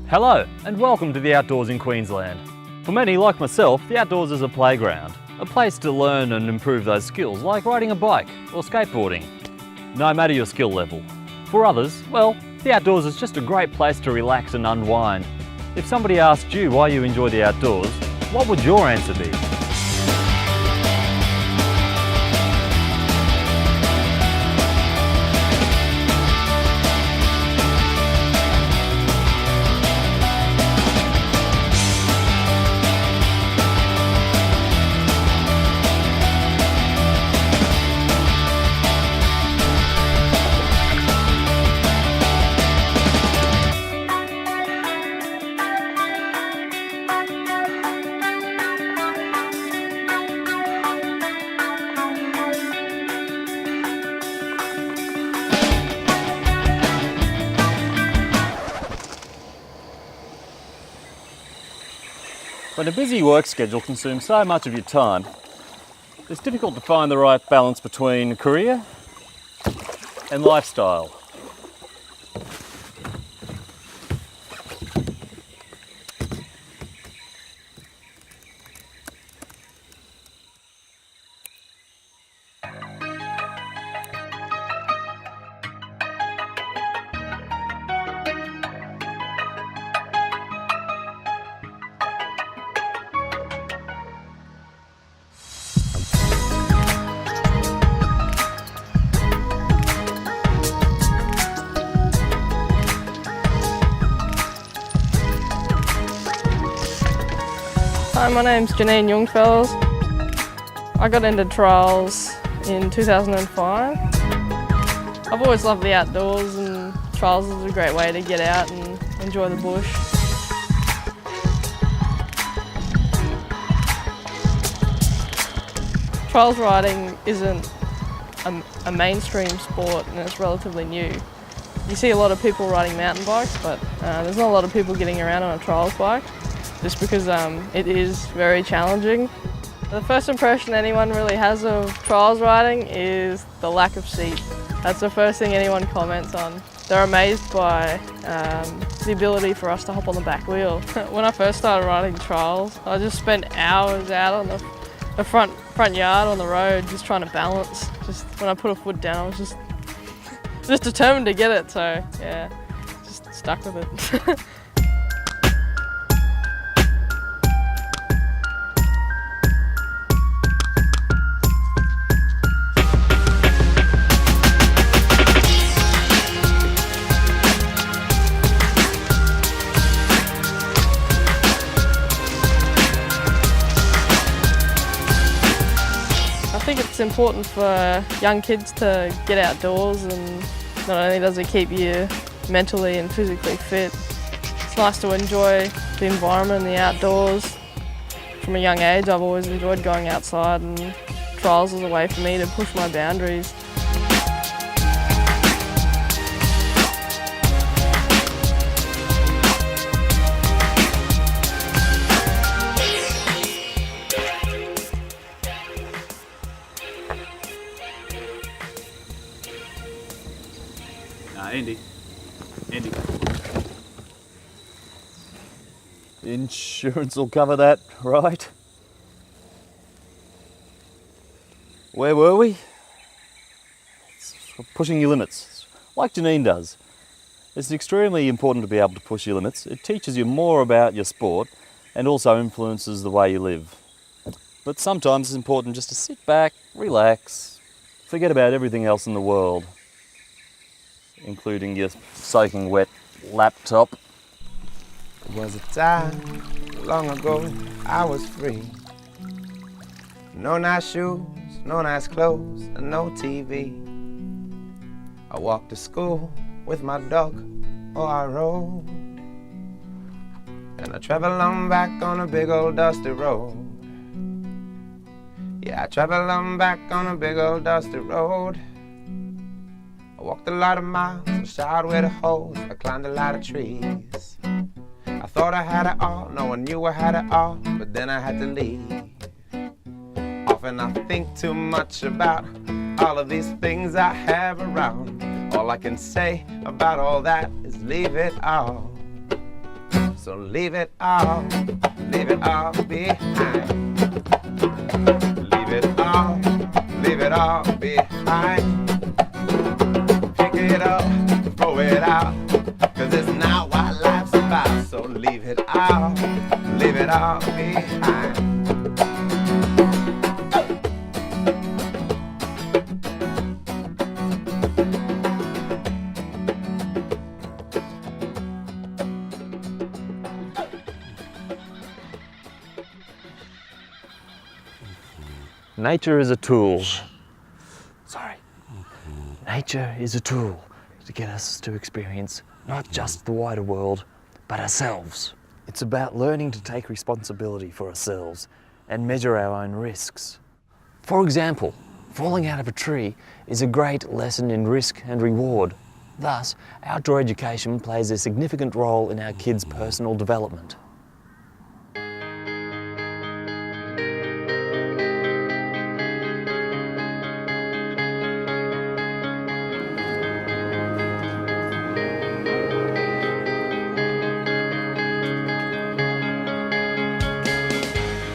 Hello and welcome to the Outdoors in Queensland. For many, like myself, the outdoors is a playground, a place to learn and improve those skills like riding a bike or skateboarding, no matter your skill level. For others, well, the outdoors is just a great place to relax and unwind. If somebody asked you why you enjoy the outdoors, what would your answer be? When a busy work schedule consumes so much of your time, it's difficult to find the right balance between career and lifestyle. Hi, my name's Janine Jungfels. I got into trails in 2005. I've always loved the outdoors and trails is a great way to get out and enjoy the bush. Trails riding isn't a mainstream sport and it's relatively new. You see a lot of people riding mountain bikes, but there's not a lot of people getting around on a trails bike, just because it is very challenging. The first impression anyone really has of trails riding is the lack of seat. That's the first thing anyone comments on. They're amazed by the ability for us to hop on the back wheel. When I first started riding trails, I just spent hours out on the front yard on the road just trying to balance. Just when I put a foot down, I was just determined to get it, so yeah, just stuck with it. I think it's important for young kids to get outdoors, and not only does it keep you mentally and physically fit, it's nice to enjoy the environment and the outdoors. From a young age I've always enjoyed going outside, and trails is a way for me to push my boundaries. Andy. Insurance will cover that, right? Where were we? Pushing your limits, like Janine does. It's extremely important to be able to push your limits. It teaches you more about your sport and also influences the way you live. But sometimes it's important just to sit back, relax, forget about everything else in the world. including your soaking wet laptop. There was a time long ago I was free. No nice shoes, no nice clothes, and no TV. I walked to school with my dog, or I rode. And I traveled on back on a big old dusty road. Yeah, I traveled on back on a big old dusty road. I walked a lot of miles, I showered with a hose, I climbed a lot of trees. I thought I had it all, no one knew I had it all, but then I had to leave. Often I think too much about all of these things I have around. All I can say about all that is leave it all. So leave it all behind. Leave it all behind. Pick it up, throw it out, 'cause it's not what life's about. So leave it all behind. Nature is a tool. Nature is a tool to get us to experience not just the wider world, but ourselves. It's about learning to take responsibility for ourselves and measure our own risks. For example, falling out of a tree is a great lesson in risk and reward. Thus, outdoor education plays a significant role in our kids' personal development.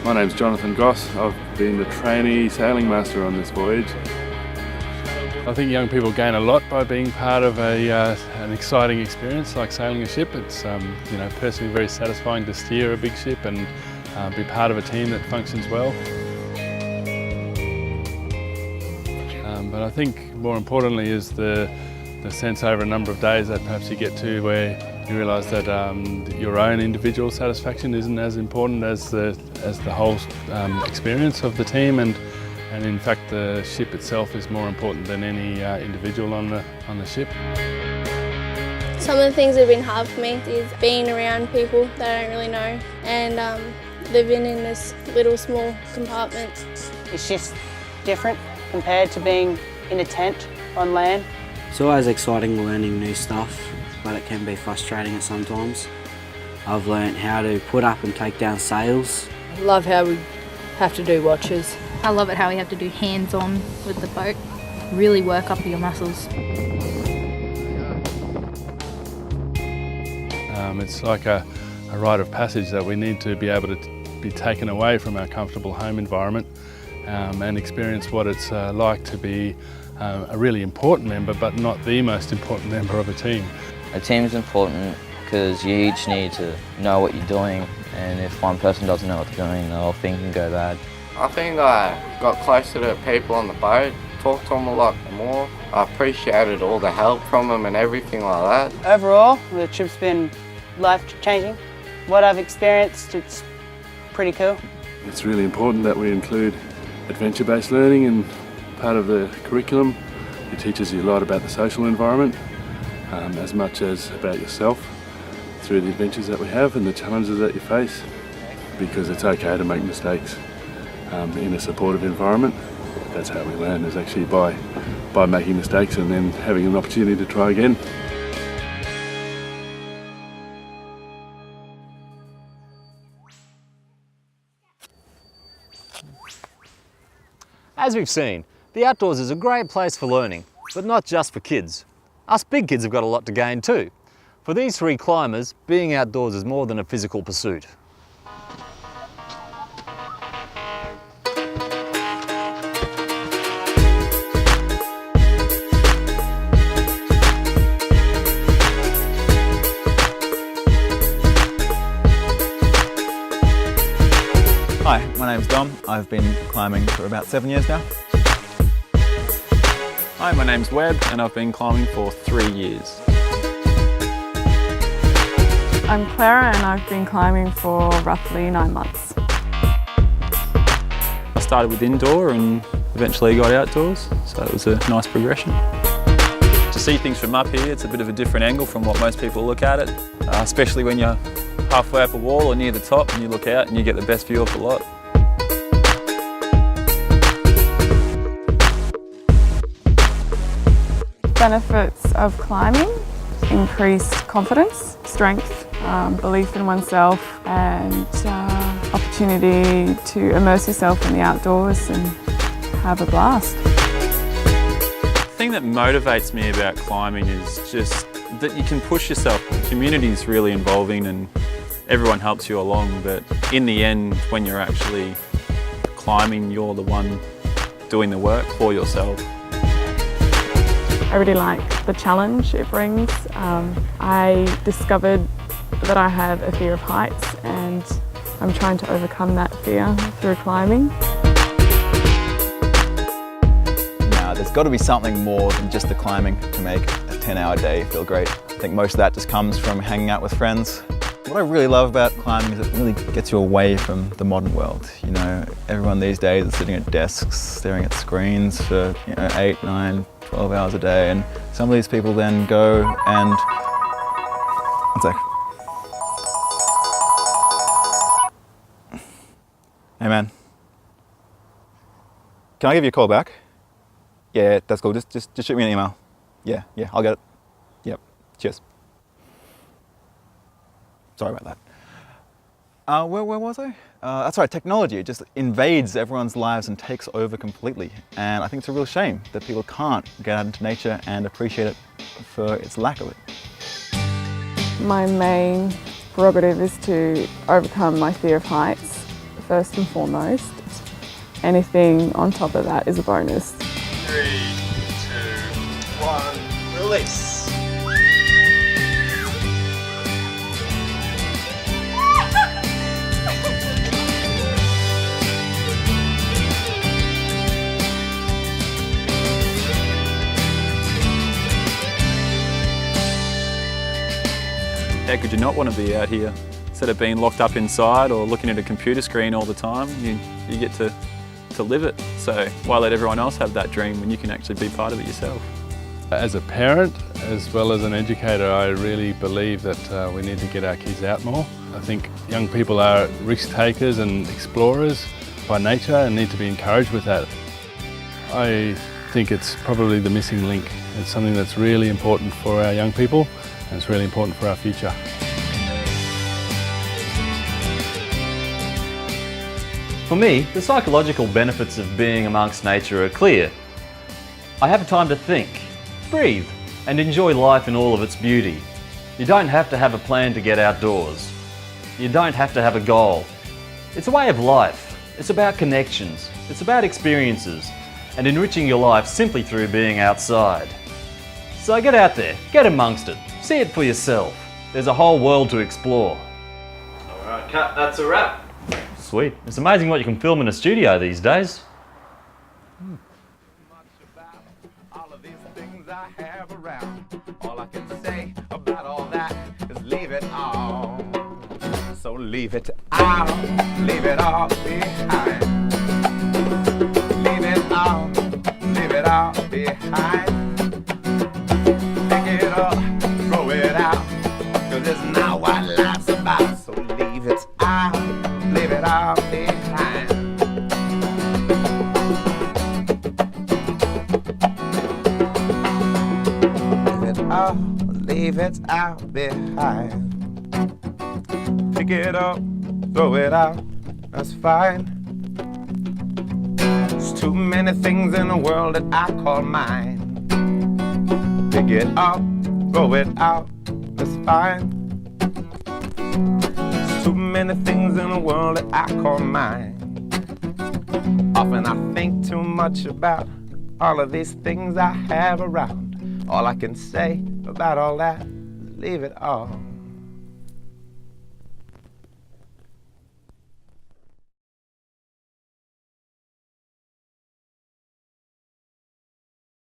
My name's Jonathan Goss. I've been the trainee sailing master on this voyage. I think young people gain a lot by being part of an exciting experience like sailing a ship. It's personally very satisfying to steer a big ship and be part of a team that functions well. But I think more importantly is the sense over a number of days that perhaps you get to where you realise that your own individual satisfaction isn't as important as the whole experience of the team, and in fact the ship itself is more important than any individual on the ship. Some of the things that have been hard for me is being around people that I don't really know and living in this little small compartment. It's just different compared to being in a tent on land. It's always exciting learning new stuff, but it can be frustrating at sometimes. I've learnt how to put up and take down sails. I love how we have to do watches. I love it how we have to do hands-on with the boat, really work up your muscles. It's like a rite of passage that we need to be able to be taken away from our comfortable home environment and experience what it's like to be a really important member, but not the most important member of a team. A team is important because you each need to know what you're doing, and if one person doesn't know what they're doing, the whole thing can go bad. I think I got closer to people on the boat, talked to them a lot more. I appreciated all the help from them and everything like that. Overall, the trip's been life-changing. What I've experienced, it's pretty cool. It's really important that we include adventure-based learning in part of the curriculum. It teaches you a lot about the social environment, as much as about yourself through the adventures that we have and the challenges that you face, because it's okay to make mistakes in a supportive environment. That's how we learn, is actually by making mistakes and then having an opportunity to try again. As we've seen, the outdoors is a great place for learning, but not just for kids. Us big kids have got a lot to gain too. For these three climbers, being outdoors is more than a physical pursuit. Hi, my name's Dom. I've been climbing for about 7 years now. Hi, my name's Webb and I've been climbing for 3 years. I'm Clara and I've been climbing for roughly 9 months. I started with indoor and eventually got outdoors, so it was a nice progression. To see things from up here, it's a bit of a different angle from what most people look at it, especially when you're halfway up a wall or near the top and you look out and you get the best view of the lot. Benefits of climbing: increased confidence, strength, belief in oneself, and opportunity to immerse yourself in the outdoors and have a blast. The thing that motivates me about climbing is just that you can push yourself. The community is really involving and everyone helps you along, but in the end, when you're actually climbing, you're the one doing the work for yourself. I really like the challenge it brings. I discovered that I have a fear of heights and I'm trying to overcome that fear through climbing. Now, there's got to be something more than just the climbing to make a 10-hour day feel great. I think most of that just comes from hanging out with friends. What I really love about climbing is it really gets you away from the modern world. You know, everyone these days is sitting at desks, staring at screens for 8, 9, 12 hours a day, and some of these people then go and... One sec. Hey man, can I give you a call back? Yeah, that's cool, just shoot me an email. Yeah, I'll get it. Yep, cheers. Sorry about that. Where was I? That's right, technology. It just invades everyone's lives and takes over completely. And I think it's a real shame that people can't get out into nature and appreciate it for its lack of it. My main prerogative is to overcome my fear of heights, first and foremost. Anything on top of that is a bonus. 3, 2, 1, release. How could you not want to be out here? Instead of being locked up inside or looking at a computer screen all the time, you get to live it. So why let everyone else have that dream when you can actually be part of it yourself? As a parent, as well as an educator, I really believe that we need to get our kids out more. I think young people are risk takers and explorers by nature and need to be encouraged with that. I think it's probably the missing link. It's something that's really important for our young people and it's really important for our future. For me, the psychological benefits of being amongst nature are clear. I have time to think, breathe, and enjoy life in all of its beauty. You don't have to have a plan to get outdoors. You don't have to have a goal. It's a way of life. It's about connections. It's about experiences and enriching your life simply through being outside. So get out there, get amongst it, see it for yourself. There's a whole world to explore. Alright, cut, that's a wrap. Sweet. It's amazing what you can film in a studio these days. All of these things I have around. All I can say about all that is leave it all. So leave it all behind. Leave it all behind. Pick it up, throw it out, 'cause it's not what life's about. So leave it all behind. Leave it all, leave it out behind. Pick it up, throw it out, that's fine. There's too many things in the world that I call mine. Pick it up, throw it out, that's fine. There's too many things in the world that I call mine. Often I think too much about all of these things I have around. All I can say about all that is leave it all.